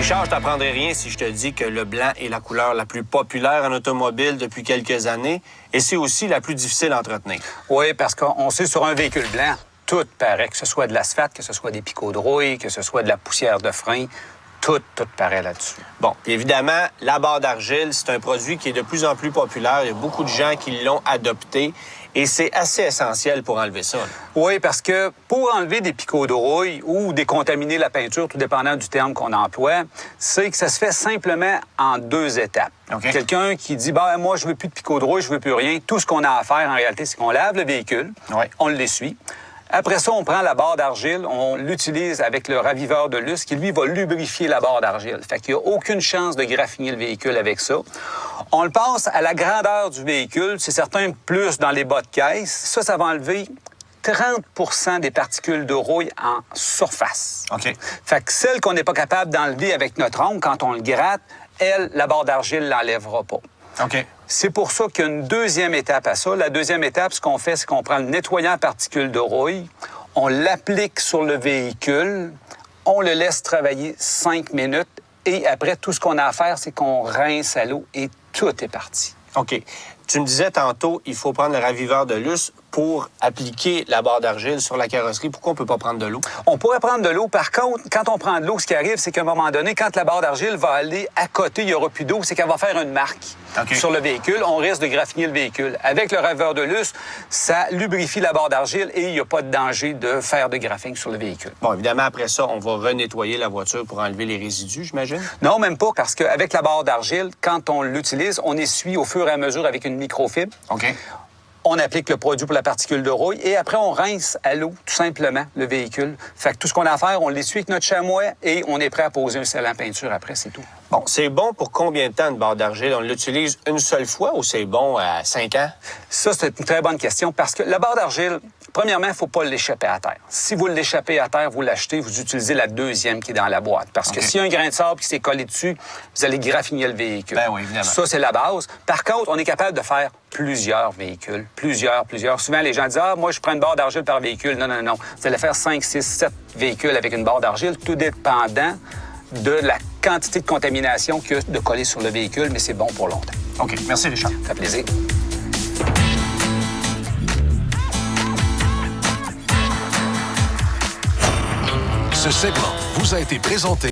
Richard, je t'apprendrai rien si je te dis que le blanc est la couleur la plus populaire en automobile depuis quelques années et c'est aussi la plus difficile à entretenir. Oui, parce qu'on sait sur un véhicule blanc, tout paraît, que ce soit de l'asphalte, que ce soit des picots de rouille, que ce soit de la poussière de frein, tout paraît là-dessus. Bon, puis évidemment, la barre d'argile, c'est un produit qui est de plus en plus populaire. Il y a beaucoup de gens qui l'ont adopté et c'est assez essentiel pour enlever ça. Là. Oui, parce que pour enlever des picots de rouille ou décontaminer la peinture, tout dépendant du terme qu'on emploie, c'est que ça se fait simplement en 2 étapes. Okay. Quelqu'un qui dit, moi, je veux plus de picots de rouille, je veux plus rien. Tout ce qu'on a à faire, en réalité, c'est qu'on lave le véhicule, on l'essuie. Après ça, on prend la barre d'argile, on l'utilise avec le raviveur de lustre qui, lui, va lubrifier la barre d'argile. Fait qu'il n'y a aucune chance de graffiner le véhicule avec ça. On le passe à la grandeur du véhicule, c'est certain plus dans les bas de caisse. Ça va enlever 30 des particules de rouille en surface. OK. Fait que celle qu'on n'est pas capable d'enlever avec notre ongle, quand on le gratte, elle, la barre d'argile ne l'enlèvera pas. OK. C'est pour ça qu'il y a une deuxième étape à ça. La deuxième étape, ce qu'on fait, c'est qu'on prend le nettoyant à particules de rouille, on l'applique sur le véhicule, on le laisse travailler 5 minutes et après, tout ce qu'on a à faire, c'est qu'on rince à l'eau et tout est parti. OK. Tu me disais tantôt, il faut prendre le raviveur de lustre pour appliquer la barre d'argile sur la carrosserie. Pourquoi on ne peut pas prendre de l'eau? On pourrait prendre de l'eau. Par contre, quand on prend de l'eau, ce qui arrive, c'est qu'à un moment donné, quand la barre d'argile va aller à côté, il n'y aura plus d'eau, c'est qu'elle va faire une marque sur le véhicule. On risque de graffiner le véhicule. Avec le raviveur de lustre, ça lubrifie la barre d'argile et il n'y a pas de danger de faire de graphing sur le véhicule. Bon, évidemment, après ça, on va renettoyer la voiture pour enlever les résidus, j'imagine? Non, même pas, parce qu'avec la barre d'argile, quand on l'utilise, on essuie au fur et à mesure avec une microfibre. OK. On applique le produit pour la particule de rouille et après, on rince à l'eau, tout simplement, le véhicule. Fait que tout ce qu'on a à faire, on l'essuie avec notre chamois et on est prêt à poser un scellant peinture après, c'est tout. Bon, c'est bon pour combien de temps une barre d'argile? On l'utilise une seule fois ou c'est bon à 5 ans? Ça, c'est une très bonne question parce que la barre d'argile, premièrement, il ne faut pas l'échapper à terre. Si vous l'échappez à terre, vous l'achetez, vous utilisez la deuxième qui est dans la boîte. Parce que s'il y a un grain de sable qui s'est collé dessus, vous allez graffiner le véhicule. Ben oui, évidemment. Ça, c'est la base. Par contre, on est capable de faire plusieurs véhicules. Plusieurs. Souvent, les gens disent, moi, je prends une barre d'argile par véhicule. Non. Vous allez faire 5, 6, 7 véhicules avec une barre d'argile, tout dépendant de la quantité de contamination qu'il y a de coller sur le véhicule, mais c'est bon pour longtemps. OK. Merci, Richard. Ça fait plaisir. Ce segment vous a été présenté